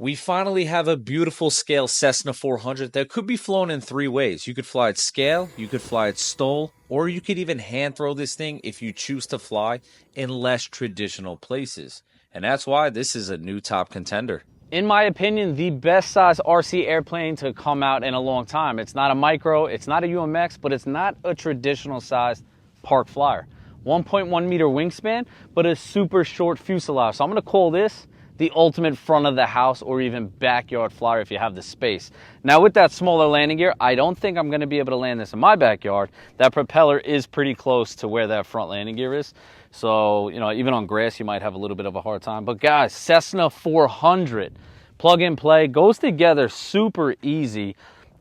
We finally have a beautiful scale Cessna 400 that could be flown in three ways. You could fly it scale, you could fly it STOL, or you could even hand throw this thing if you choose to fly in less traditional places. And that's why this is a new top contender. In my opinion, the best size RC airplane to come out in a long time. It's not a micro, it's not a UMX, but it's not a traditional sized park flyer. 1.1 meter wingspan, but a super short fuselage. So I'm gonna call this the ultimate front of the house or even backyard flyer if you have the space. Now with that smaller landing gear, I don't think I'm gonna be able to land this in my backyard. That propeller is pretty close to where that front landing gear is. So, you know, even on grass, you might have a little bit of a hard time. But guys, Cessna 400, plug and play, goes together super easy.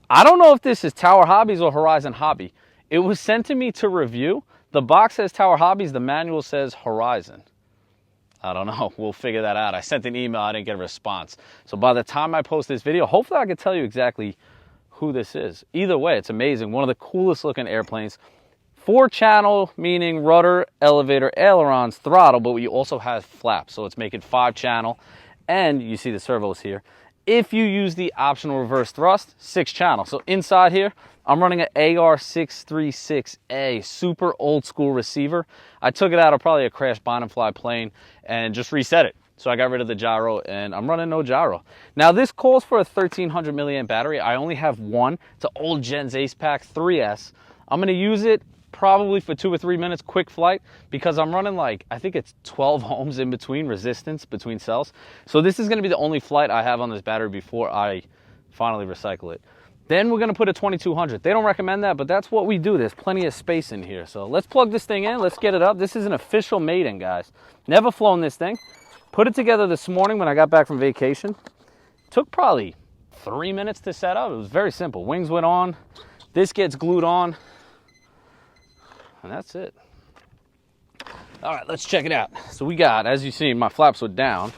I don't know if this is Tower Hobbies or Horizon Hobby. It was sent to me to review. The box says Tower Hobbies, the manual says Horizon. I don't know, we'll figure that out. I sent an email, I didn't get a response. So by the time I post this video, hopefully I can tell you exactly who this is. Either way, it's amazing. One of the coolest looking airplanes. 4-channel, meaning rudder, elevator, ailerons, throttle, but we also have flaps. So it's making 5-channel, and you see the servos here. If you use the optional reverse thrust, 6-channel. So inside here, I'm running an AR636A, super old school receiver. I took it out of probably a crashed bind and fly plane and just reset it. So I got rid of the gyro and I'm running no gyro. Now this calls for a 1300 milliamp battery. I only have one. It's an old Gens Ace Pack 3S. I'm gonna use it probably for 2 or 3 minutes quick flight because I'm running like, I think it's 12 ohms in between resistance between cells. So this is gonna be the only flight I have on this battery before I finally recycle it. Then we're gonna put a 2200. They don't recommend that, but that's what we do. There's plenty of space in here. So let's plug this thing in, let's get it up. This is an official Maiden, guys. Never flown this thing. Put it together this morning when I got back from vacation. Took probably 3 minutes to set up. It was very simple. Wings went on, this gets glued on, and that's it. All right, let's check it out. So we got, as you see, my flaps were down.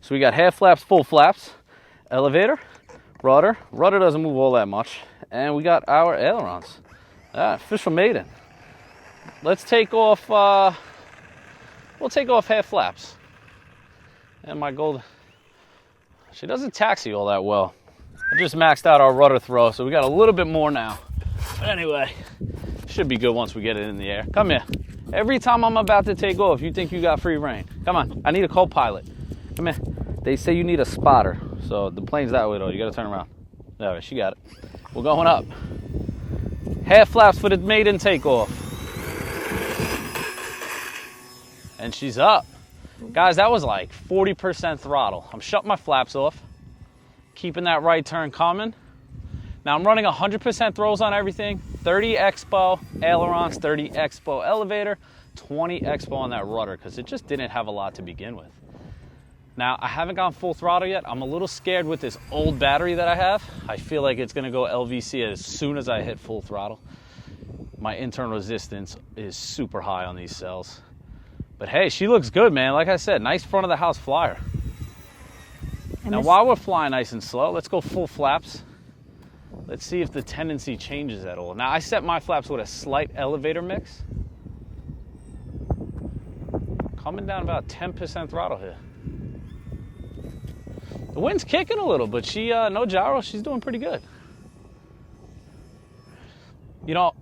So we got half flaps, full flaps, elevator, rudder. Rudder doesn't move all that much. And we got our ailerons. Official Maiden. Let's take off, we'll take off half flaps. And my gold, she doesn't taxi all that well. I just maxed out our rudder throw, so we got a little bit more now. But anyway, should be good once we get it in the air. Come here. Every time I'm about to take off, you think you got free reign. Come on, I need a co-pilot. Come here. They say you need a spotter. So the plane's that way though, you gotta turn around. All right, she got it. We're going up. Half flaps for the Maiden takeoff. And she's up. Guys, that was like 40% throttle. I'm shutting my flaps off, keeping that right turn coming. Now I'm running 100% throws on everything. 30 expo ailerons, 30 expo elevator, 20 expo on that rudder because it just didn't have a lot to begin with. Now, I haven't gone full throttle yet. I'm a little scared with this old battery that I have. I feel like it's gonna go LVC as soon as I hit full throttle. My internal resistance is super high on these cells. But hey, she looks good, man. Like I said, nice front of the house flyer. Now, while we're flying nice and slow, let's go full flaps. Let's see if the tendency changes at all. Now, I set my flaps with a slight elevator mix. Coming down about 10% throttle here. The wind's kicking a little, but she, no gyro, she's doing pretty good. You know,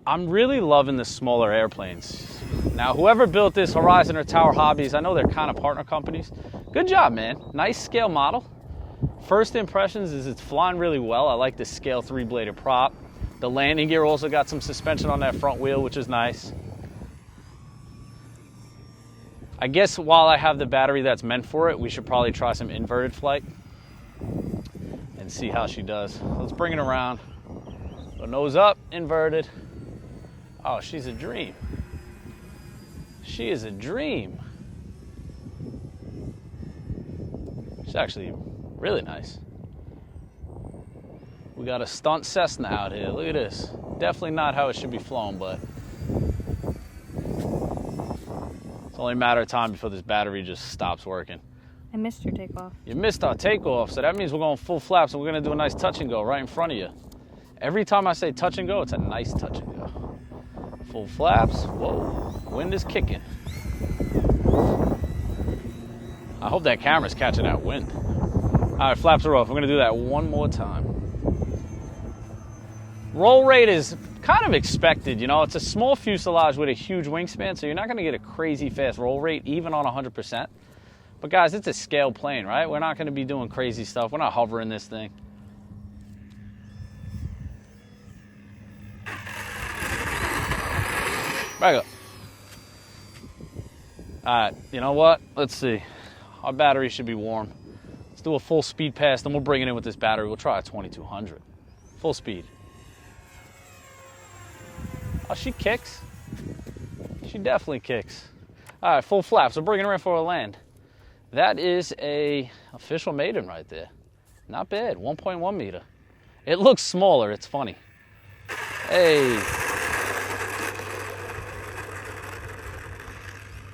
I'm really loving the smaller airplanes. Now, whoever built this, Horizon or Tower Hobbies, I know they're kind of partner companies. Good job, man. Nice scale model. First impressions is it's flying really well. I like the scale 3-bladed prop. The landing gear also got some suspension on that front wheel, which is nice. I guess while I have the battery that's meant for it, we should probably try some inverted flight and see how she does. Let's bring it around. So nose up, inverted. Oh, she's a dream. She is a dream. She's actually really nice. We got a stunt Cessna out here. Look at this. Definitely not how it should be flown, but it's only a matter of time before this battery just stops working. I missed your takeoff. You missed our takeoff, so that means we're going full flaps and we're gonna do a nice touch and go right in front of you. Every time I say touch and go, it's a nice touch and go. Full flaps, whoa, wind is kicking. I hope that camera's catching that wind. All right, flaps are off. We're gonna do that one more time. Roll rate is kind of expected, you know. It's a small fuselage with a huge wingspan, so you're not gonna get a crazy fast roll rate, even on 100%. But guys, it's a scale plane, right? We're not gonna be doing crazy stuff. We're not hovering this thing. Back up. All right, you know what? Let's see. Our battery should be warm. Let's do a full speed pass, then we'll bring it in with this battery. We'll try a 2200. Full speed. Oh, she kicks. She definitely kicks. All right, full flaps. We're bringing her in for a land. That is a official maiden right there. Not bad, 1.1 meter. It looks smaller, it's funny. Hey.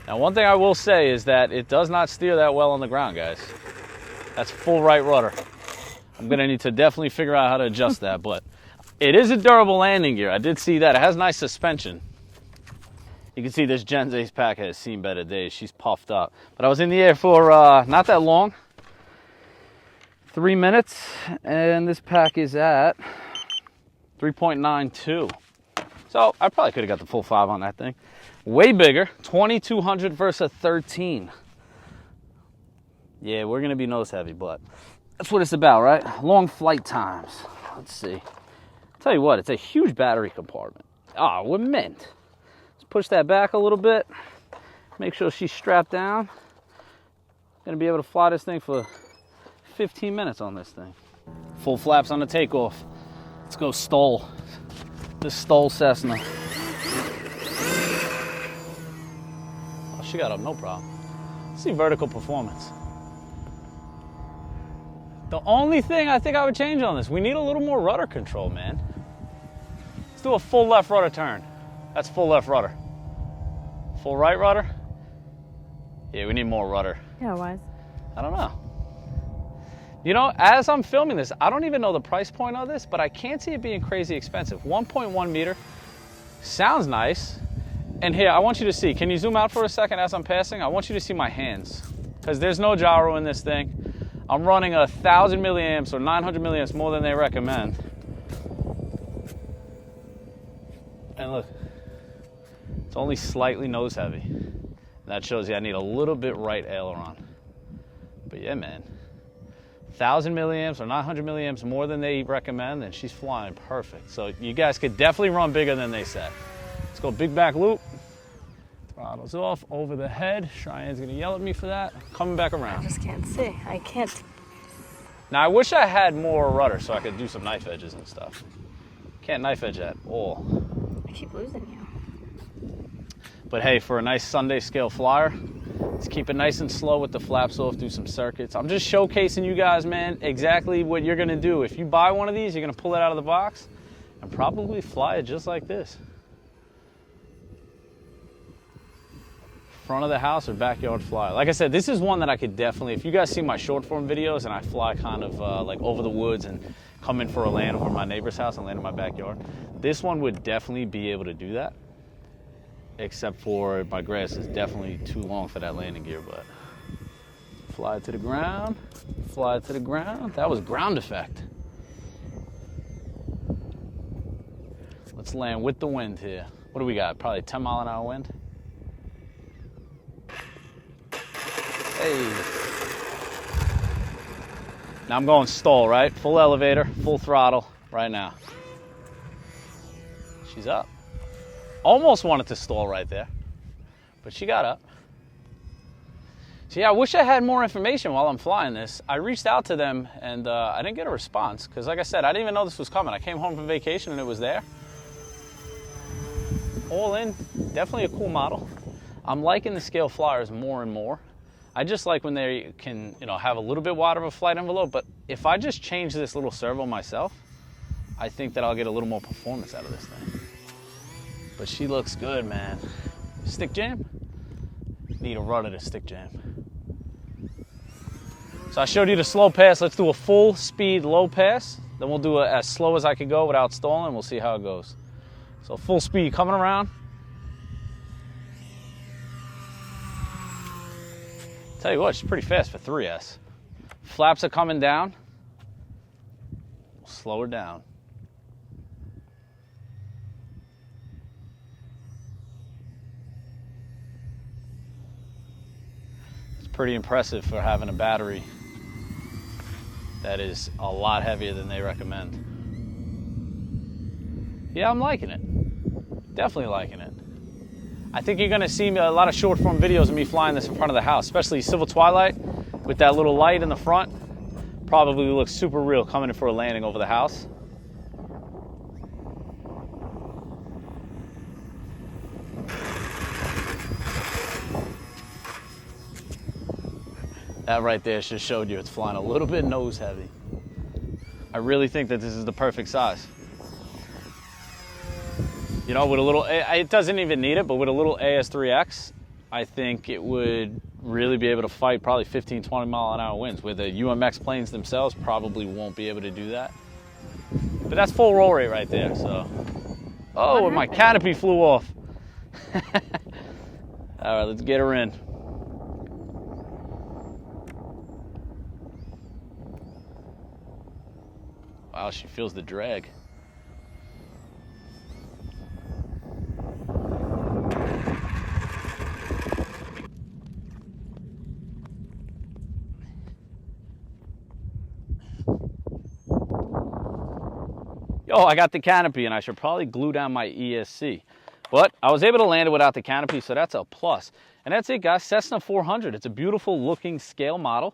Now, one thing I will say is that it does not steer that well on the ground, guys. That's full right rudder. I'm gonna need to definitely figure out how to adjust that, but it is a durable landing gear. I did see that. It has nice suspension. You can see this Gen's Ace pack has seen better days. She's puffed up. But I was in the air for not that long, 3 minutes, and this pack is at 3.92. So I probably could have got the full 5 on that thing. Way bigger, 2200 versus a 13. Yeah, we're gonna be nose heavy, but that's what it's about, right? Long flight times. Let's see. Tell you what, it's a huge battery compartment. Ah, we're mint. Let's push that back a little bit. Make sure she's strapped down. Gonna be able to fly this thing for 15 minutes on this thing. Full flaps on the takeoff. Let's go Stoll. This Stoll Cessna. Oh, she got up, no problem. Let's see vertical performance. The only thing I think I would change on this, we need a little more rudder control, man. Let's do a full left rudder turn. That's full left rudder. Full right rudder? Yeah, we need more rudder. Yeah, why? I don't know. You know, as I'm filming this, I don't even know the price point of this, but I can't see it being crazy expensive. 1.1 meter, sounds nice. And here, I want you to see, can you zoom out for a second as I'm passing? I want you to see my hands, because there's no gyro in this thing. I'm running 1,000 milliamps or 900 milliamps more than they recommend. And look, it's only slightly nose heavy. That shows you I need a little bit right aileron. But yeah, man, 1,000 milliamps or 900 milliamps more than they recommend, and she's flying perfect. So you guys could definitely run bigger than they said. Let's go big back loop. Throttles off, over the head. Cheyenne's gonna yell at me for that. Coming back around. I just can't see. I can't. Now I wish I had more rudder so I could do some knife edges and stuff. Can't knife edge at all. I keep losing you. But hey, for a nice Sunday scale flyer, let's keep it nice and slow with the flaps off, do some circuits. I'm just showcasing you guys, man, exactly what you're gonna do. If you buy one of these, you're gonna pull it out of the box and probably fly it just like this. Front of the house or backyard fly. Like I said, this is one that I could definitely, if you guys see my short form videos and I fly kind of like over the woods and come in for a land over my neighbor's house and land in my backyard, this one would definitely be able to do that. Except for my grass is definitely too long for that landing gear, but fly it to the ground, fly it to the ground. That was ground effect. Let's land with the wind here. What do we got? Probably 10 mile an hour wind. Hey. Now I'm going stall, right? Full elevator, full throttle right now. She's up. Almost wanted to stall right there, but she got up. So yeah, I wish I had more information while I'm flying this. I reached out to them and I didn't get a response because like I said, I didn't even know this was coming. I came home from vacation and it was there. All in, definitely a cool model. I'm liking the scale flyers more and more. I just like when they can, you know, have a little bit wider of a flight envelope, but if I just change this little servo myself, I think that I'll get a little more performance out of this thing. But she looks good, man. Stick jam? Need a rudder to stick jam. So I showed you the slow pass. Let's do a full speed low pass. Then we'll do it as slow as I can go without stalling. We'll see how it goes. So full speed coming around. Tell you what, she's pretty fast for 3S. Flaps are coming down. Slow her down. It's pretty impressive for having a battery that is a lot heavier than they recommend. Yeah, I'm liking it. Definitely liking it. I think you're gonna see a lot of short form videos of me flying this in front of the house, especially Civil Twilight with that little light in the front. Probably looks super real coming in for a landing over the house. That right there just showed you it's flying a little bit nose heavy. I really think that this is the perfect size. You know, with a little, it doesn't even need it, but with a little AS3X, I think it would really be able to fight probably 15, 20 mile an hour winds. With the UMX planes themselves, probably won't be able to do that. But that's full roll rate right there, so. Oh, and my canopy flew off. All right, let's get her in. Wow, she feels the drag. Oh, I got the canopy, and I should probably glue down my ESC. But I was able to land it without the canopy, so that's a plus. And that's it, guys. Cessna 400. It's a beautiful looking scale model.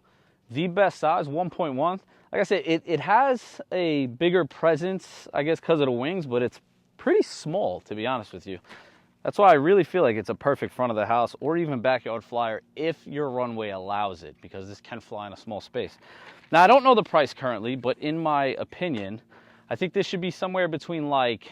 The best size, 1.1. Like I said, it has a bigger presence, I guess, because of the wings, but it's pretty small, to be honest with you. That's why I really feel like it's a perfect front of the house or even backyard flyer if your runway allows it, because this can fly in a small space. Now, I don't know the price currently, but in my opinion, I think this should be somewhere between like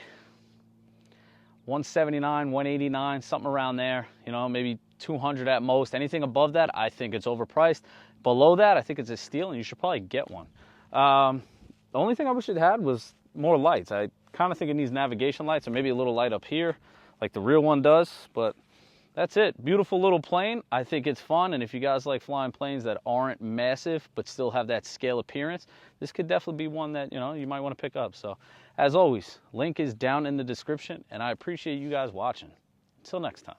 179, 189, something around there. You know, maybe 200 at most. Anything above that, I think it's overpriced. Below that, I think it's a steal, and you should probably get one. The only thing I wish it had was more lights. I kind of think it needs navigation lights or maybe a little light up here like the real one does, but that's it. Beautiful little plane. I think it's fun, and if you guys like flying planes that aren't massive but still have that scale appearance, this could definitely be one that, you know, you might want to pick up. So, as always, link is down in the description, and I appreciate you guys watching. Until next time.